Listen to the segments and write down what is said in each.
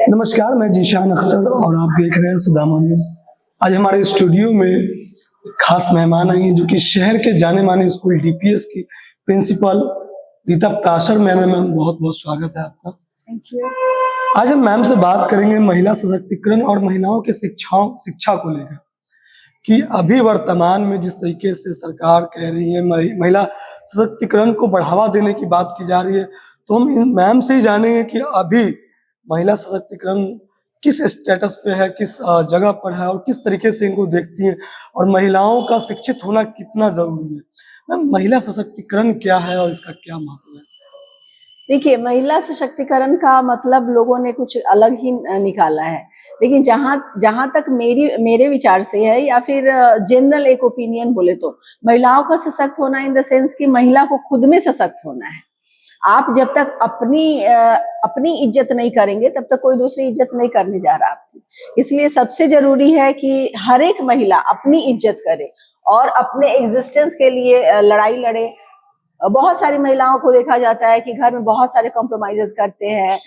नमस्कार, मैं जीशान अख्तर और आप देख रहे हैं सुदामा न्यूज। आज हमारे स्टूडियो में एक खास मेहमान आई हैं जो कि शहर के जाने माने स्कूल डीपीएस की प्रिंसिपल रीता प्राशर मैम है। मैम, बहुत बहुत स्वागत है आपका। Thank you. आज हम मैम से बात करेंगे महिला सशक्तिकरण और महिलाओं के शिक्षा को लेकर कि अभी वर्तमान में जिस तरीके से सरकार कह रही है महिला सशक्तिकरण को बढ़ावा देने की बात की जा रही है, तो हम मैम से ही जानेंगे कि अभी महिला सशक्तिकरण किस स्टेटस पे है, किस जगह पर है और किस तरीके से इनको देखती हैं और महिलाओं का शिक्षित होना कितना जरूरी है। मैम, महिला सशक्तिकरण क्या है और इसका क्या महत्व है? देखिए, महिला सशक्तिकरण का मतलब लोगों ने कुछ अलग ही निकाला है, लेकिन जहां तक मेरे विचार से है या फिर जनरल एक ओपिनियन बोले तो महिलाओं का सशक्त होना इन द सेंस कि महिला को खुद में सशक्त होना है। आप जब तक अपनी इज्जत नहीं करेंगे तब तक कोई दूसरी इज्जत नहीं करने जा रहा आपकी। इसलिए सबसे जरूरी है कि हर एक महिला अपनी इज्जत करे और अपने एग्जिस्टेंस के लिए लड़ाई लड़े। बहुत सारी महिलाओं को देखा जाता है कि घर में बहुत सारे कॉम्प्रोमाइजेस करते हैं,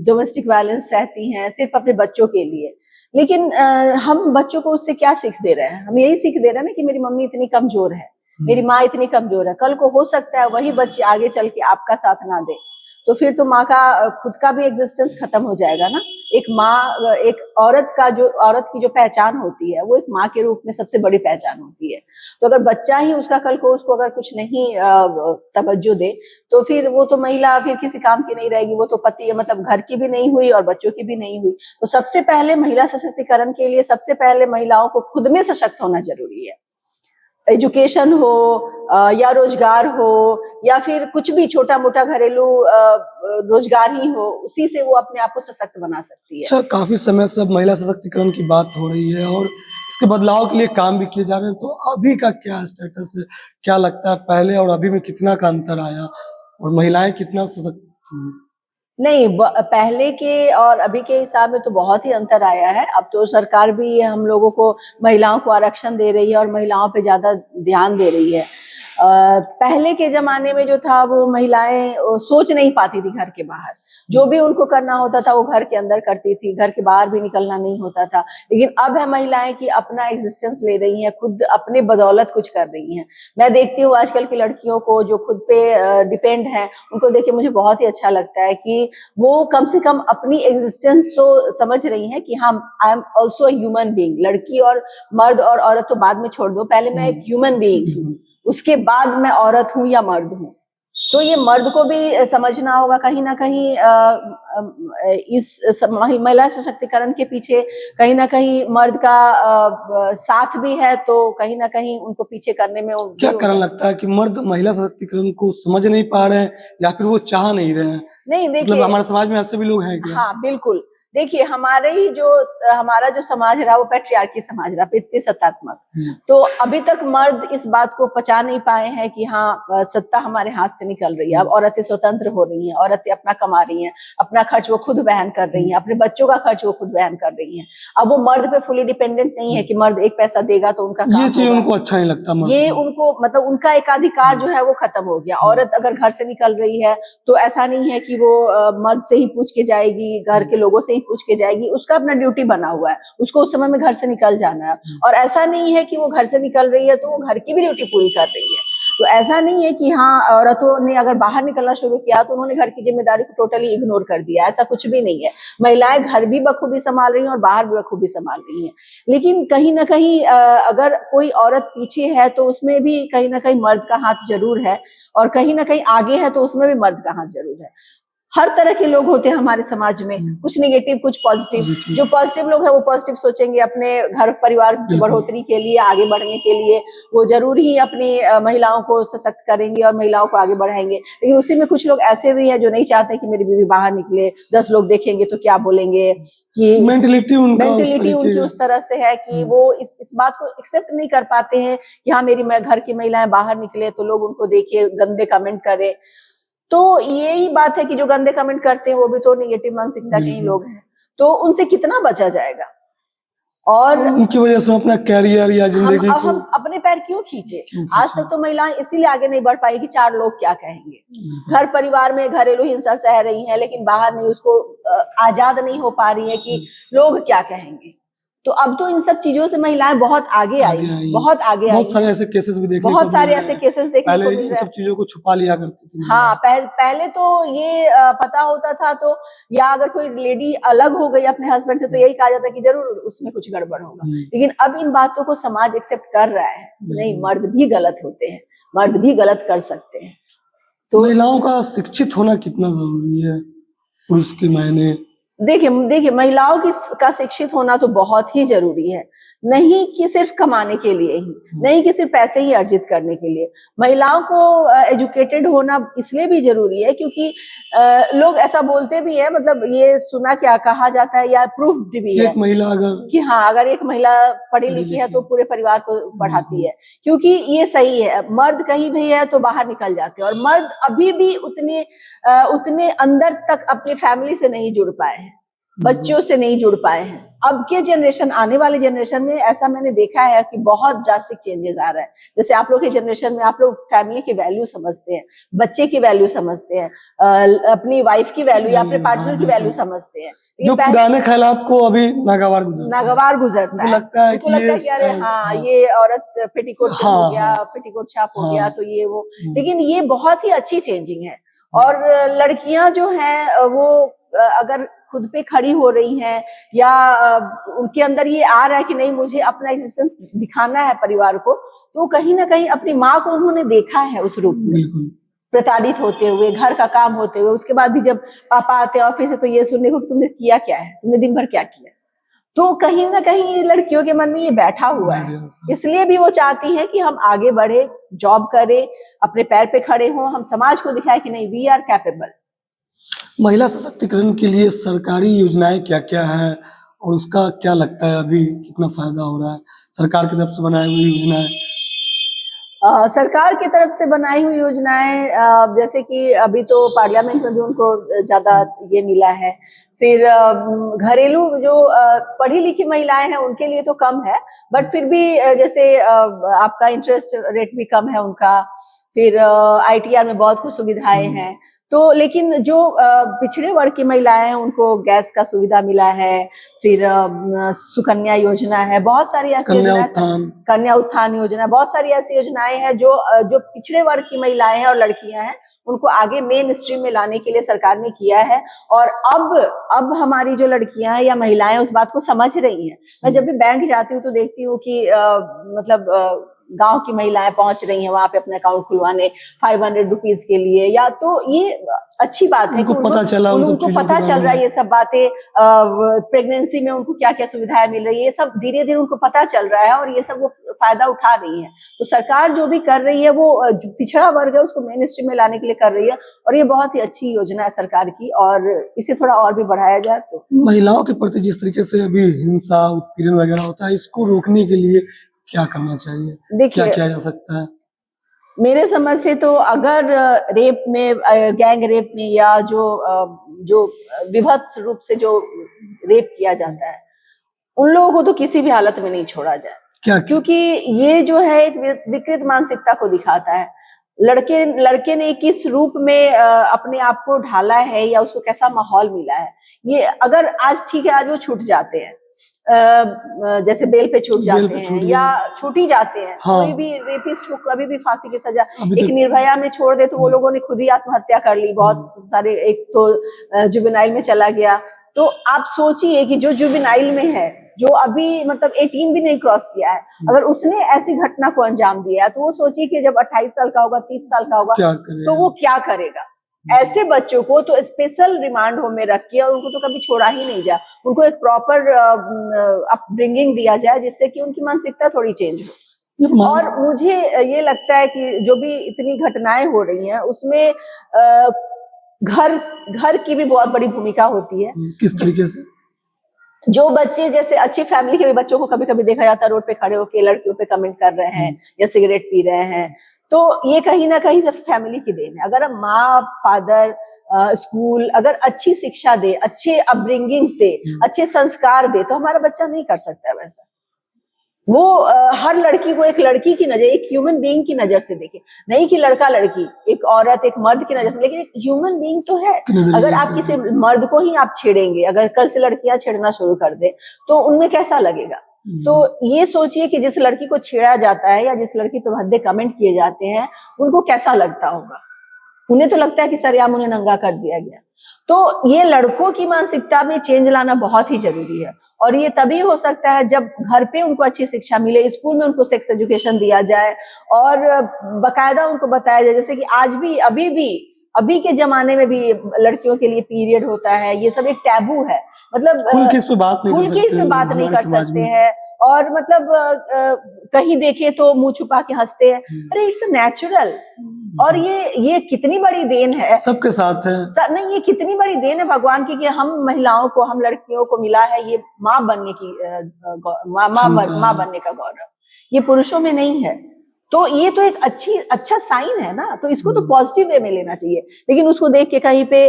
डोमेस्टिक वायलेंस सहती हैं सिर्फ अपने बच्चों के लिए। लेकिन हम बच्चों को उससे क्या सीख दे रहे हैं? हम यही सीख दे रहे हैं ना कि मेरी मम्मी इतनी कमजोर है, मेरी माँ इतनी कमजोर है। कल को हो सकता है वही बच्चे आगे चल के आपका साथ ना दे, तो फिर तो माँ का खुद का भी एग्जिस्टेंस खत्म हो जाएगा ना। एक माँ, एक औरत की जो पहचान होती है वो एक माँ के रूप में सबसे बड़ी पहचान होती है। तो अगर बच्चा ही उसका कल को उसको अगर कुछ नहीं तवज्जो दे तो फिर वो तो महिला फिर किसी काम की नहीं रहेगी। वो तो पति मतलब घर की भी नहीं हुई और बच्चों की भी नहीं हुई। तो सबसे पहले महिला सशक्तिकरण के लिए सबसे पहले महिलाओं को खुद में सशक्त होना जरूरी है। एजुकेशन हो या रोजगार हो या फिर कुछ भी छोटा मोटा घरेलू रोजगार ही हो, उसी से वो अपने आप को सशक्त बना सकती है। अच्छा, काफी समय से अब महिला सशक्तिकरण की बात हो रही है और इसके बदलाव के लिए काम भी किए जा रहे हैं, तो अभी का क्या स्टेटस है? क्या लगता है पहले और अभी में कितना का अंतर आया और महिलाएं कितना सशक्त हुई? नहीं, पहले के और अभी के हिसाब में तो बहुत ही अंतर आया है। अब तो सरकार भी हम लोगों को, महिलाओं को आरक्षण दे रही है और महिलाओं पे ज्यादा ध्यान दे रही है। पहले के जमाने में जो था वो महिलाएं सोच नहीं पाती थी घर के बाहर। जो भी उनको करना होता था वो घर के अंदर करती थी, घर के बाहर भी निकलना नहीं होता था। लेकिन अब है महिलाएं कि अपना एग्जिस्टेंस ले रही हैं, खुद अपने बदौलत कुछ कर रही हैं। मैं देखती हूँ आजकल की लड़कियों को जो खुद पे डिपेंड हैं, उनको देख के मुझे बहुत ही अच्छा लगता है कि वो कम से कम अपनी एग्जिस्टेंस तो समझ रही हैं कि हाँ, I am also a human being. लड़की और मर्द और औरत तो बाद में छोड़ दो, पहले मैं एक ह्यूमन बीइंग हूँ, उसके बाद मैं औरत हूँ या मर्द हूँ। तो ये मर्द को भी समझना होगा कहीं ना कहीं। इस महिला सशक्तिकरण के पीछे कहीं ना कहीं मर्द का साथ भी है, तो कहीं ना कहीं उनको पीछे करने में क्या कारण लगता है कि मर्द महिला सशक्तिकरण को समझ नहीं पा रहे हैं या फिर वो चाह नहीं रहे हैं? नहीं, देखिए, मतलब हमारे समाज में ऐसे भी लोग हैं क्या? हाँ, बिल्कुल। देखिए, हमारा जो समाज रहा वो पैट्रियार्की समाज रहा, पितृसत्तात्मक। तो अभी तक मर्द इस बात को पचा नहीं पाए हैं कि हाँ, सत्ता हमारे हाथ से निकल रही है। अब औरतें स्वतंत्र हो रही हैं, औरतें अपना कमा रही हैं, अपना खर्च वो खुद वहन कर रही हैं, अपने बच्चों का खर्च वो खुद वहन कर रही हैं। अब वो मर्द पे फुली डिपेंडेंट नहीं है कि मर्द एक पैसा देगा तो उनका काम ये चीज होगा। उनको अच्छा नहीं लगता। ये उनको मतलब उनका एकाधिकार जो है वो खत्म हो गया। औरत अगर घर से निकल रही है तो ऐसा नहीं है कि वो मर्द से ही पूछ के जाएगी, घर के लोगों से ही पूछ के जाएगी। उसका अपना ड्यूटी बना हुआ है, उसको उस समय में घर से निकल जाना है। और ऐसा नहीं है कि वो घर से निकल रही है तो वो घर की भी ड्यूटी पूरी कर रही है। तो ऐसा नहीं है कि हाँ, औरतों ने अगर बाहर निकलना शुरू किया तो उन्होंने घर की जिम्मेदारी को टोटली इग्नोर कर दिया। ऐसा कुछ भी नहीं है। महिलाएं घर भी बखूबी संभाल रही हैं और बाहर भी बखूबी संभाल रही हैं। लेकिन कहीं ना कहीं अगर कोई औरत पीछे है तो उसमें भी कहीं ना कहीं मर्द का हाथ जरूर है, और कहीं ना कहीं आगे है तो उसमें भी मर्द का हाथ जरूर है। हर तरह के लोग होते हैं हमारे समाज में, कुछ निगेटिव कुछ पॉजिटिव। जो पॉजिटिव लोग हैं वो पॉजिटिव सोचेंगे अपने घर परिवार की बढ़ोतरी के लिए, आगे बढ़ने के लिए। वो जरूर ही अपनी महिलाओं को सशक्त करेंगे और महिलाओं को आगे बढ़ाएंगे। लेकिन उसी में कुछ लोग ऐसे भी हैं जो नहीं चाहते कि मेरी बीवी बाहर निकले, 10 लोग देखेंगे तो क्या बोलेंगे, कि मेंटलिटी उनकी उस तरह से है कि वो इस बात को एक्सेप्ट नहीं कर पाते हैं कि हाँ, मेरी घर की महिलाएं बाहर निकले तो लोग उनको देखे, गंदे कमेंट करे। तो यही बात है कि जो गंदे कमेंट करते हैं वो भी तो नेगेटिव मानसिकता के ही लोग हैं। तो उनसे कितना बचा जाएगा? और उनकी वजह से हम अपना कैरियर या जिंदगी अब को हम अपने पैर क्यों खींचे। आज तक तो महिलाएं इसीलिए आगे नहीं बढ़ पाई कि चार लोग क्या कहेंगे। घर परिवार में घरेलू हिंसा सह रही हैं, लेकिन बाहर नहीं उसको आजाद नहीं हो पा रही है कि लोग क्या कहेंगे। तो अब तो इन सब चीजों से महिलाएं बहुत आगे आई, बहुत आगे आई। बहुत सारे ऐसे केसेस भी देखने को बहुत सारे ऐसे केसेस देखने को मिल रहे हैं। सब चीजों को छुपा लिया करती थी। हाँ, पहले तो ये पता होता था तो, या अगर कोई लेडी अलग हो गई अपने हस्बैंड से तो यही कहा जाता कि जरूर उसमें कुछ गड़बड़ होगा। लेकिन अब इन बातों को समाज एक्सेप्ट कर रहा है कि नहीं, मर्द भी गलत होते हैं, मर्द भी गलत कर सकते हैं। तो महिलाओं का शिक्षित होना कितना जरूरी है पुरुष के मायने? देखिए महिलाओं का शिक्षित होना तो बहुत ही जरूरी है। नहीं कि सिर्फ कमाने के लिए ही, नहीं कि सिर्फ पैसे ही अर्जित करने के लिए। महिलाओं को एजुकेटेड होना इसलिए भी जरूरी है क्योंकि लोग ऐसा बोलते भी है, मतलब ये सुना क्या कहा जाता है या प्रूफ भी है, एक महिला अगर कि हाँ, अगर एक महिला पढ़ी लिखी है तो पूरे परिवार को पढ़ाती है। क्योंकि ये सही है, मर्द कहीं भी है तो बाहर निकल जाते हैं, और मर्द अभी भी उतने अंदर तक अपनी फैमिली से नहीं जुड़ पाए हैं, बच्चों से नहीं जुड़ पाए हैं। अब के जनरेशन, आने वाले जनरेशन में ऐसा मैंने देखा है कि बहुत ड्रास्टिक चेंजेस आ रहा है। जैसे आप लोग के जनरेशन में आप लोग फैमिली की वैल्यू समझते हैं, बच्चे की वैल्यू समझते हैं, अपनी वाइफ की वैल्यू या अपने पार्टनर की वैल्यू समझते हैं। जो पुराने ख्यालात को अभी नागवार गुजरता है। लगता है कि अरे हाँ, ये औरत पेटीकोट हो गया, पेटीकोट छाप हो गया, तो ये वो। लेकिन ये बहुत ही अच्छी चेंजिंग है। और लड़कियां जो हैं वो अगर खुद पे खड़ी हो रही हैं या उनके अंदर ये आ रहा है कि नहीं, मुझे अपना एग्जिस्टेंस दिखाना है परिवार को, तो कहीं ना कहीं अपनी माँ को उन्होंने देखा है उस रूप में, प्रताड़ित होते हुए, घर का काम होते हुए। उसके बाद भी जब पापा आते हैं ऑफिस से तो ये सुनने को कि तुमने किया क्या है, तुमने दिन भर क्या किया। तो कहीं ना कहीं लड़कियों के मन में ये बैठा हुआ है, इसलिए भी वो चाहती हैं कि हम आगे बढ़े, जॉब करें, अपने पैर पे खड़े हों, हम समाज को दिखाएं कि नहीं, वी आर कैपेबल। महिला सशक्तिकरण के लिए सरकारी योजनाएं क्या क्या है और उसका क्या लगता है अभी कितना फायदा हो रहा है सरकार की तरफ से बनाई हुई योजनाएं? सरकार की तरफ से बनाई हुई योजनाएं, जैसे कि अभी तो पार्लियामेंट में भी उनको ज्यादा ये मिला है। फिर घरेलू जो पढ़ी लिखी महिलाएं हैं उनके लिए तो कम है, बट फिर भी जैसे आपका इंटरेस्ट रेट भी कम है उनका। फिर ITR में बहुत कुछ सुविधाएं हैं। तो लेकिन जो पिछड़े वर्ग की महिलाएं हैं उनको गैस का सुविधा मिला है। फिर सुकन्या योजना है, बहुत सारी ऐसी योजनाएं, कन्या उत्थान योजना, बहुत सारी ऐसी योजनाएं हैं जो पिछड़े वर्ग की महिलाएं हैं और लड़कियां हैं उनको आगे मेन स्ट्रीम में लाने के लिए सरकार ने किया है। और अब हमारी जो लड़कियां हैं या महिलाएं उस बात को समझ रही हैं। मैं जब भी बैंक जाती हूँ तो देखती हूँ कि मतलब गांव की महिलाएं पहुंच रही हैं वहां पे अपना अकाउंट खुलवाने 500 रुपीज के लिए, या तो ये अच्छी बात है कि उनको पता चल रहा है ये सब बातें। प्रेगनेंसी में उनको क्या क्या सुविधाएं मिल रही है, ये सब धीरे धीरे उनको पता चल रहा है और ये सब वो फायदा उठा रही है। तो सरकार जो भी कर रही है वो पिछड़ा वर्ग है उसको मेन स्ट्रीम में लाने के लिए कर रही है, और ये बहुत ही अच्छी योजना है सरकार की, और इसे थोड़ा और भी बढ़ाया जाए तो। महिलाओं के प्रति जिस तरीके से अभी हिंसा उत्पीड़न वगैरह होता है, इसको रोकने के लिए क्या करना चाहिए, क्या किया जा सकता है? मेरे समझ से तो अगर रेप में, गैंग रेप में, या जो विभत्स रूप से जो रेप किया जाता है उन लोगों को तो किसी भी हालत में नहीं छोड़ा जाए। क्योंकि ये जो है एक विकृत मानसिकता को दिखाता है। लड़के ने किस रूप में अपने आप को ढाला है या उसको कैसा माहौल मिला है। ये अगर आज ठीक है, आज वो छूट जाते हैं, जैसे बेल पे छूट जाते हैं या छूट ही जाते हैं। हाँ। कोई भी रेपिस्ट को कभी भी फांसी की सजा, एक निर्भया में छोड़ दे तो वो लोगों ने खुद ही आत्महत्या कर ली बहुत सारे। एक तो जुवेनाइल में चला गया। तो आप सोचिए कि जो जुवेनाइल में है, जो अभी मतलब 18 भी नहीं क्रॉस किया है, अगर उसने ऐसी घटना को अंजाम दिया है तो वो सोचिए कि जब 28 साल का होगा, 30 साल का होगा, तो वो क्या करेगा। ऐसे बच्चों को तो स्पेशल रिमांड होम में रख के और उनको तो कभी छोड़ा ही नहीं जाए, उनको एक प्रॉपर अपब्रिंगिंग दिया जाए जिससे कि उनकी मानसिकता थोड़ी चेंज हो। और मुझे ये लगता है कि जो भी इतनी घटनाएं हो रही हैं उसमें घर की भी बहुत बड़ी भूमिका होती है। किस तरीके से? जो बच्चे जैसे अच्छी फैमिली के भी बच्चों को कभी कभी देखा जाता है रोड पे खड़े होकर लड़कियों पे कमेंट कर रहे हैं या सिगरेट पी रहे हैं, तो ये कहीं ना कहीं सब फैमिली की देन है। अगर माँ, फादर, स्कूल अगर अच्छी शिक्षा दे, अच्छे अपब्रिंगिंग्स दे, अच्छे संस्कार दे, तो हमारा बच्चा नहीं कर सकता है वैसा। वो हर लड़की को एक लड़की की नजर, एक ह्यूमन बीइंग की नजर से देखे, नहीं कि लड़का लड़की, एक औरत एक मर्द की नजर से, लेकिन एक ह्यूमन बीइंग तो है। अगर आप किसी मर्द को ही आप छेड़ेंगे, अगर कल से लड़कियां छेड़ना शुरू कर दे तो उनमें कैसा लगेगा? तो ये सोचिए कि जिस लड़की को छेड़ा जाता है या जिस लड़की पे भद्दे कमेंट किए जाते हैं, उनको कैसा लगता होगा। उन्हें तो लगता है कि सरेआम उन्हें नंगा कर दिया गया। तो ये लड़कों की मानसिकता में चेंज लाना बहुत ही जरूरी है, और ये तभी हो सकता है जब घर पे उनको अच्छी शिक्षा मिले, स्कूल में उनको सेक्स एजुकेशन दिया जाए और बकायदा उनको बताया जाए। जैसे कि आज भी अभी के जमाने में भी लड़कियों के लिए पीरियड होता है, ये सब एक टैबू है। मतलब खुल के इस पे बात नहीं कर सकते हैं, और मतलब कहीं देखे तो मुंह छुपा के हंसते हैं। अरे इट्स नेचुरल, और ये कितनी बड़ी देन है, सबके साथ है। नहीं, ये कितनी बड़ी देन है भगवान की कि हम महिलाओं को, हम लड़कियों को मिला है ये माँ बनने की माँ बनने का गौरव। ये पुरुषों में नहीं है। तो ये तो एक अच्छा साइन है ना, तो इसको तो पॉजिटिव वे में लेना चाहिए। लेकिन उसको देख के कहीं पे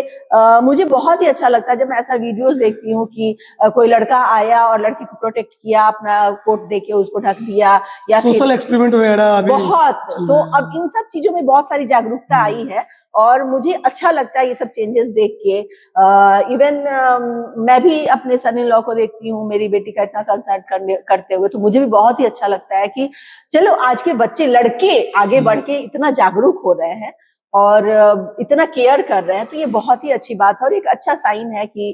मुझे बहुत ही अच्छा लगता है जब मैं ऐसा वीडियोस देखती हूँ कि कोई लड़का आया और लड़की को प्रोटेक्ट किया, अपना कोट देके उसको ढक दिया, या सोशल एक्सपेरिमेंट वगैरह बहुत। तो अब इन सब चीजों में बहुत सारी जागरूकता आई है, और मुझे अच्छा लगता है ये सब चेंजेस देख के। इवन मैं भी अपने सन इन लॉ को देखती हूँ, मेरी बेटी का इतना कंसर्ट करते हुए, तो मुझे भी बहुत ही अच्छा लगता है कि चलो आज के बच्चे लड़के आगे बढ़ के इतना जागरूक हो रहे हैं और इतना केयर कर रहे हैं। तो ये बहुत ही अच्छी बात है और एक अच्छा साइन है कि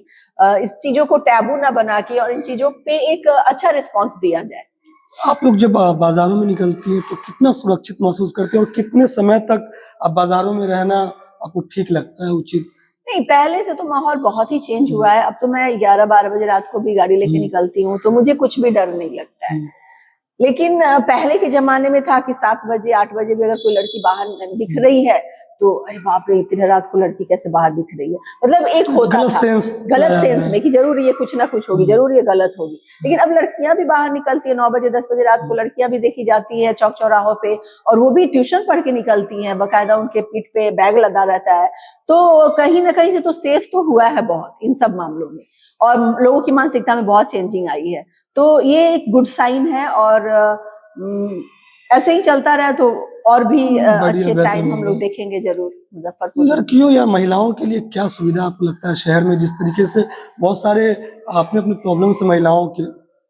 इस चीजों को टैबू ना बना के और इन चीजों पे एक अच्छा रिस्पॉन्स दिया जाए। आप लोग जब बाजारों में निकलती हैं तो कितना सुरक्षित महसूस करते हैं, और कितने समय तक अब बाजारों में रहना आपको ठीक लगता है, उचित? नहीं, पहले से तो माहौल बहुत ही चेंज हुआ है। अब तो मैं 11-12 बजे रात को भी गाड़ी लेके निकलती हूँ, तो मुझे कुछ भी डर नहीं लगता है। लेकिन पहले के जमाने में था कि 7 बजे 8 बजे भी अगर कोई लड़की बाहर दिख रही है तो अरे बाप रे, इतनी रात को लड़की कैसे बाहर दिख रही है, मतलब एक होता था गलत सेंस में कि जरूर ये कुछ ना कुछ होगी, जरूर ये गलत होगी। लेकिन अब लड़कियां भी बाहर निकलती है, 9 बजे 10 बजे रात को लड़कियां भी देखी जाती है चौक चौराहों पे, और वो भी ट्यूशन पढ़ के निकलती हैं, बाकायदा उनके पीठ पे बैग लदा रहता है। तो कहीं ना कहीं से तो सेफ तो हुआ है बहुत इन सब मामलों में, और लोगों की मानसिकता में बहुत चेंजिंग आई है। तो ये एक गुड साइन है, और ऐसे ही चलता रहे तो और भी अच्छे टाइम हम लोग देखेंगे जरूर मुजफ्फरपुर। लड़कियों या महिलाओं के लिए क्या सुविधा आपको लगता है शहर में, जिस तरीके से बहुत सारे अपने अपने प्रॉब्लम से महिलाओं के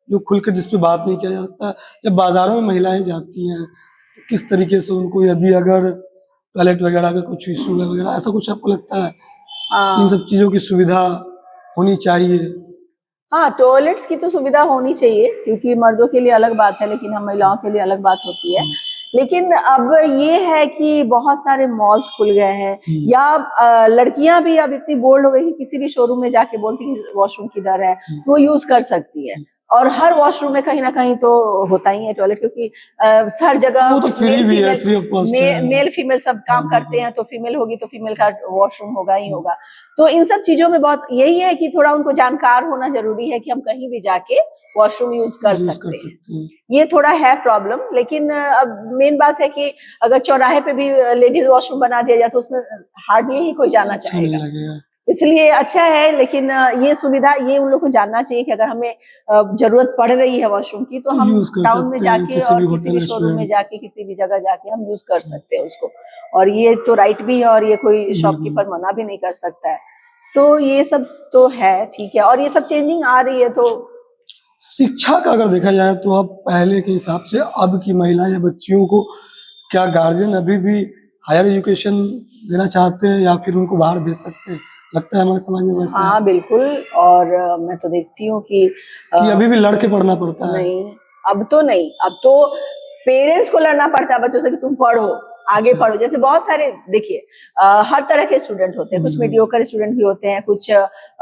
जो खुलकर जिस पे बात नहीं किया जाता, जब बाजारों में महिलाएं जाती हैं तो किस तरीके से उनको, यदि अगर टॉयलेट वगैरह का कुछ इशू है वगैरह, ऐसा कुछ आपको लगता है इन सब चीजों की सुविधा होनी चाहिए? हाँ, टॉयलेट्स की तो सुविधा होनी चाहिए, क्योंकि मर्दों के लिए अलग बात है लेकिन हम महिलाओं के लिए अलग बात होती है। लेकिन अब ये है कि बहुत सारे मॉल्स खुल गए हैं, या लड़कियां भी अब इतनी बोल्ड हो गई कि किसी भी शोरूम में जाके बोलती है वॉशरूम किधर है, वो यूज कर सकती है। और हर वॉशरूम में कहीं ना कहीं तो होता ही है टॉयलेट, क्योंकि हर जगह वो तो फ्री भी है, फ्री ऑफ कॉस्ट है। मेल फीमेल सब काम करते हैं, तो फीमेल होगी तो फीमेल का वॉशरूम होगा ही होगा। तो इन सब चीजों में बहुत यही है कि थोड़ा उनको जानकार होना जरूरी है कि हम कहीं भी जाके वॉशरूम यूज कर सकते हैं। ये थोड़ा है प्रॉब्लम, लेकिन अब मेन बात है कि अगर चौराहे पे भी लेडीज वॉशरूम बना दिया जाए तो उसमें हार्डली ही कोई जाना चाहेगा, इसलिए अच्छा है। लेकिन ये सुविधा ये उन लोग को जानना चाहिए कि अगर हमें जरूरत पड़ रही है वॉशरूम की तो हम टाउन में जाके और किसी भी शोरूम में जाके किसी भी जगह जाके हम यूज कर सकते हैं उसको, और ये तो राइट भी है, और ये कोई शॉपकीपर मना भी नहीं कर सकता है। तो ये सब तो है, ठीक है, और ये सब चेंजिंग आ रही है। तो शिक्षा का अगर देखा जाए तो अब पहले के हिसाब से अब की महिला या बच्चियों को क्या गार्जियन अभी भी हायर एजुकेशन देना चाहते हैं, या फिर उनको बाहर भेज सकते हैं? लगता है हमारे समाज में वैसा? हाँ बिल्कुल, और मैं तो देखती हूँ कि अभी भी लड़के पढ़ना पड़ता है। नहीं, अब तो नहीं, अब तो पेरेंट्स को लड़ना पड़ता है बच्चों से कि तुम पढ़ो, आगे पढ़ो। जैसे बहुत सारे देखिए हर तरह के स्टूडेंट होते हैं, कुछ मीडियोकर स्टूडेंट भी होते हैं, कुछ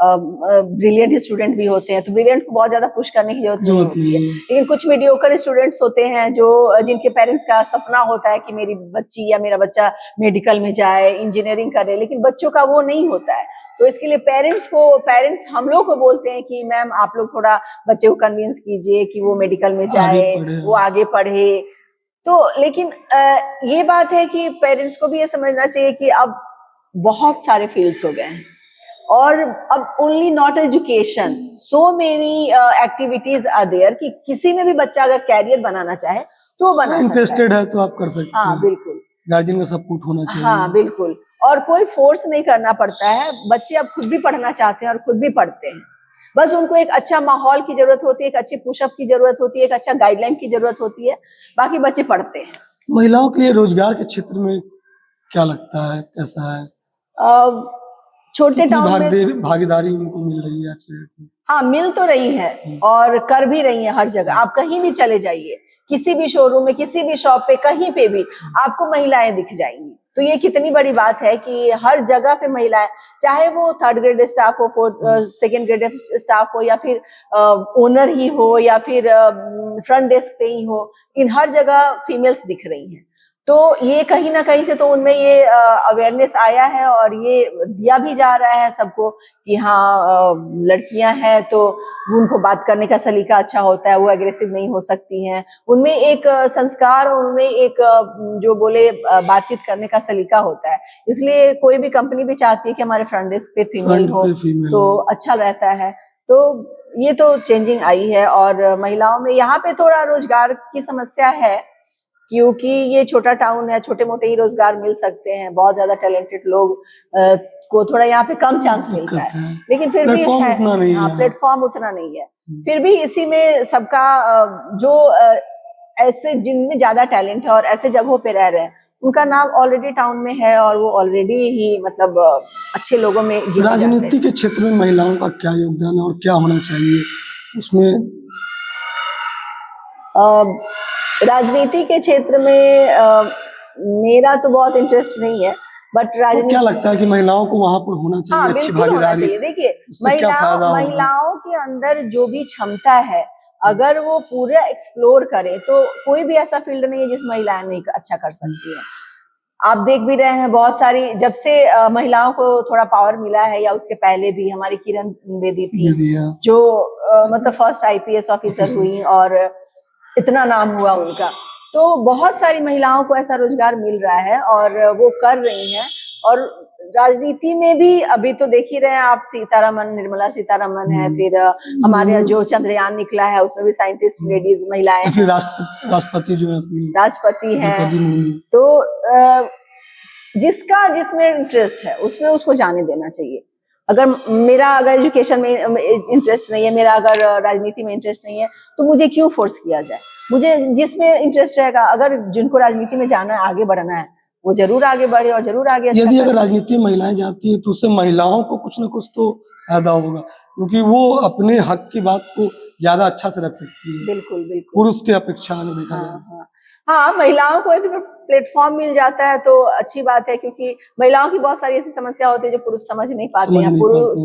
ब्रिलियंट स्टूडेंट भी होते हैं, तो ब्रिलियंट को बहुत ज्यादा पुश करने की जरूरत नहीं होती है। लेकिन कुछ मीडियोकर स्टूडेंट्स होते हैं जो जिनके पेरेंट्स का सपना होता है कि मेरी बच्ची या मेरा बच्चा मेडिकल में जाए, इंजीनियरिंग करे, लेकिन बच्चों का वो नहीं होता है। तो इसके लिए पेरेंट्स हम लोग को बोलते हैं कि मैम आप लोग थोड़ा बच्चे को कन्विंस कीजिए कि वो मेडिकल में जाए, वो आगे पढ़े। तो लेकिन ये बात है कि पेरेंट्स को भी ये समझना चाहिए कि अब बहुत सारे फील्ड्स हो गए हैं और अब only not education, so many activities are there कि किसी में भी बच्चा अगर कैरियर बनाना चाहे तो वो बना सकता है। इंटरेस्टेड है तो आप कर सकते हाँ हैं, बिल्कुल, गार्जियन का सपोर्ट होना चाहिए। हाँ बिल्कुल, और कोई फोर्स नहीं करना पड़ता है। बच्चे अब खुद भी पढ़ना चाहते हैं और खुद भी पढ़ते हैं, बस उनको एक अच्छा माहौल की जरूरत होती है, एक अच्छे पुशअप की जरूरत होती है, एक अच्छा गाइडलाइन की जरूरत होती है, बाकी बच्चे पढ़ते हैं। महिलाओं के लिए रोजगार के क्षेत्र में क्या लगता है, कैसा है? छोटे कितनी टाउन में भागीदारी उनको मिल रही है आज के डेट में? हाँ मिल तो रही है और कर भी रही है हर जगह। आप कहीं भी चले जाइए, किसी भी शोरूम में, किसी भी शॉप पे, कहीं पे भी आपको महिलाएं दिख जाएंगी। तो ये कितनी बड़ी बात है कि हर जगह पे महिलाएं, चाहे वो 3rd ग्रेड स्टाफ हो, 2nd ग्रेड स्टाफ हो, या फिर ओनर ही हो, या फिर फ्रंट डेस्क पे ही हो, इन हर जगह फीमेल्स दिख रही हैं। तो ये कहीं ना कहीं से तो उनमें ये अवेयरनेस आया है और ये दिया भी जा रहा है सबको कि हाँ लड़कियां हैं तो उनको बात करने का सलीका अच्छा होता है, वो एग्रेसिव नहीं हो सकती हैं, उनमें एक संस्कार, उनमें एक जो बोले बातचीत करने का सलीका होता है। इसलिए कोई भी कंपनी भी चाहती है कि हमारे फ्रंट डेस्क पे फीमेल हो तो अच्छा रहता है। तो ये तो चेंजिंग आई है और महिलाओं में यहाँ पे थोड़ा रोजगार की समस्या है क्योंकि ये छोटा टाउन है, छोटे मोटे ही रोजगार मिल सकते हैं, बहुत ज्यादा टैलेंटेड लोग को थोड़ा यहाँ पे कम चांस मिलता है, लेकिन फिर भी है, हाँ प्लेटफॉर्म उतना नहीं है। फिर भी इसी में सबका जो ऐसे जिनमें ज्यादा टैलेंट है और ऐसे जगहों पे रह रहे हैं उनका नाम ऑलरेडी टाउन में है और वो ऑलरेडी ही मतलब अच्छे लोगों में गिने जाते हैं। राजनीति के क्षेत्र में महिलाओं का क्या योगदान है और क्या होना चाहिए उसमें? राजनीति के क्षेत्र में मेरा तो बहुत इंटरेस्ट नहीं है, बट राजनीति क्या लगता है कि महिलाओं को वहां पर होना चाहिए? हाँ अच्छी बिल्कुल होना भागीदारी। चाहिए। देखिए महिलाओं के अंदर जो भी क्षमता है अगर वो पूरा एक्सप्लोर करे तो कोई भी ऐसा फील्ड नहीं है जिस महिलाएं नहीं अच्छा कर सकती है। आप देख भी रहे हैं बहुत सारी, जब से महिलाओं को थोड़ा पावर मिला है या उसके पहले भी, हमारी किरण बेदी थी जो मतलब फर्स्ट IPS ऑफिसर हुई और इतना नाम हुआ उनका। तो बहुत सारी महिलाओं को ऐसा रोजगार मिल रहा है और वो कर रही हैं। और राजनीति में भी अभी तो देख ही रहे हैं आप, सीतारमन, निर्मला सीतारमन है, फिर हमारे जो चंद्रयान निकला है उसमें भी साइंटिस्ट लेडीज महिलाएं हैं, राष्ट्रपति जो है अपनी राष्ट्रपति हैं। तो जिसका जिसमें इंटरेस्ट है उसमें उसको जाने देना चाहिए। अगर एजुकेशन में इंटरेस्ट नहीं है, मेरा अगर राजनीति में इंटरेस्ट नहीं है तो मुझे क्यों फोर्स किया जाए? मुझे जिसमें इंटरेस्ट रहेगा, अगर जिनको राजनीति में जाना है, आगे बढ़ना है, वो जरूर आगे बढ़े और जरूर आगे अच्छा यदि अगर राजनीति में महिलाएं जाती है तो उससे महिलाओं को कुछ ना कुछ तो फायदा होगा, क्योंकि वो अपने हक की बात को ज्यादा अच्छा से रख सकती है। बिल्कुल बिल्कुल, पुरुष की अपेक्षा अगर देखा जाए। हाँ महिलाओं को एक प्लेटफॉर्म मिल जाता है तो अच्छी बात है, क्योंकि महिलाओं की बहुत सारी ऐसी समस्या होती है जो पुरुष समझ नहीं पाते हैं,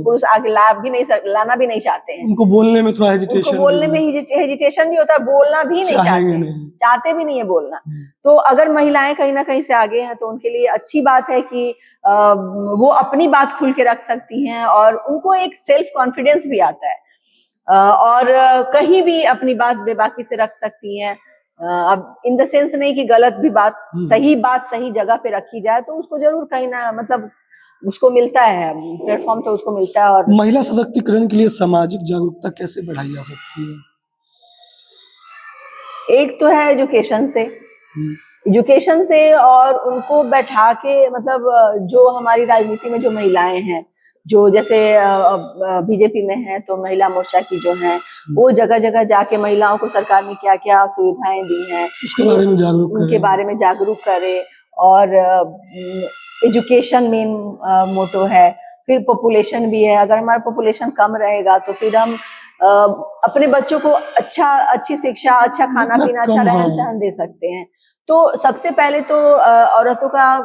पुरुष आगे लाना भी नहीं चाहते हैं। उनको बोलने में थोड़ा हेजिटेशन, उनको बोलने में हेजिटेशन भी होता है, बोलना भी नहीं चाहते भी नहीं है बोलना। तो अगर महिलाएं कहीं ना कहीं से आगे हैं तो उनके लिए अच्छी बात है कि वो अपनी बात खुल के रख सकती हैं और उनको एक सेल्फ कॉन्फिडेंस भी आता है और कहीं भी अपनी बात बेबाकी से रख सकती हैं। अब इन द सेंस नहीं कि गलत भी बात सही जगह पे रखी जाए तो उसको जरूर कहीं ना मतलब उसको मिलता है प्लेटफॉर्म, तो उसको मिलता है। और महिला सशक्तिकरण के लिए सामाजिक जागरूकता कैसे बढ़ाई जा सकती है? एक तो है एजुकेशन से और उनको बैठा के, मतलब जो हमारी राजनीति में जो महिलाएं हैं, जो जैसे बीजेपी में है तो महिला मोर्चा की जो है वो जगह जगह जाके महिलाओं को सरकार ने क्या क्या सुविधाएं दी हैं उनके बारे में जागरूक करे। और एजुकेशन मेन मोटो है। फिर पॉपुलेशन भी है, अगर हमारा पॉपुलेशन कम रहेगा तो फिर हम अपने बच्चों को अच्छी शिक्षा, अच्छा खाना पीना, अच्छा रहन सहन दे सकते हैं। तो सबसे पहले तो औरतों का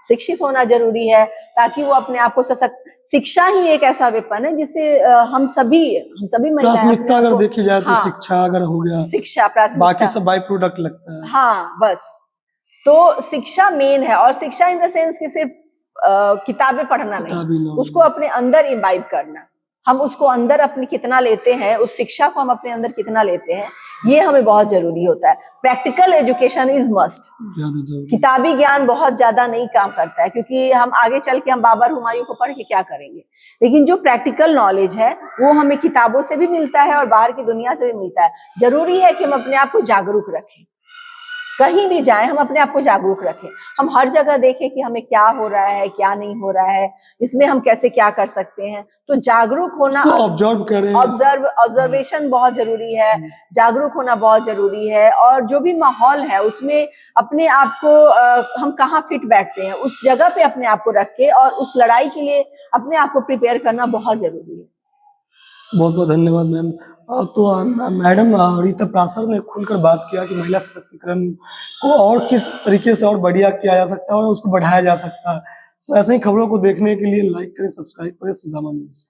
शिक्षित होना जरूरी है ताकि वो अपने आप को सशक्त, शिक्षा ही एक ऐसा वेपन है जिससे हम सभी महिलाएं, प्राथमिकता अगर देखी जाए तो शिक्षा अगर हो गया, शिक्षा प्राथमिकता, बाकी सब बाय प्रोडक्ट लगता है। हाँ बस, तो शिक्षा मेन है। और शिक्षा इन द सेंस कि सिर्फ किताबें पढ़ना नहीं, उसको अपने अंदर इम्बाइब करना। हम उसको अंदर अपने कितना लेते हैं, उस शिक्षा को हम अपने अंदर कितना लेते हैं, ये हमें बहुत जरूरी होता है। Practical education is must. किताबी ज्ञान बहुत ज्यादा नहीं काम करता है, क्योंकि हम आगे चल के हम बाबर हुमायूं को पढ़ के क्या करेंगे। लेकिन जो प्रैक्टिकल नॉलेज है वो हमें किताबों से भी मिलता है और बाहर की दुनिया से भी मिलता है। जरूरी है कि हम अपने आप को जागरूक रखें, कहीं भी जाएं हम अपने आप को जागरूक रखें। हम हर जगह देखें कि हमें क्या हो रहा है, क्या नहीं हो रहा है, इसमें हम कैसे क्या कर सकते हैं। तो जागरूक होना, ऑब्जर्व करें, ऑब्जर्वेशन बहुत जरूरी है, जागरूक होना बहुत जरूरी है। और जो भी माहौल है उसमें अपने आप को हम कहाँ फिट बैठते हैं उस जगह पे अपने आप को रख के और उस लड़ाई के लिए अपने आप को प्रिपेयर करना बहुत जरूरी है। बहुत बहुत धन्यवाद मैम। तो मैडम रीता प्रासर ने खुलकर बात किया कि महिला सशक्तिकरण को और किस तरीके से और बढ़िया किया जा सकता है और उसको बढ़ाया जा सकता है। तो ऐसे ही खबरों को देखने के लिए लाइक करें, सब्सक्राइब करें सुदामा न्यूज़।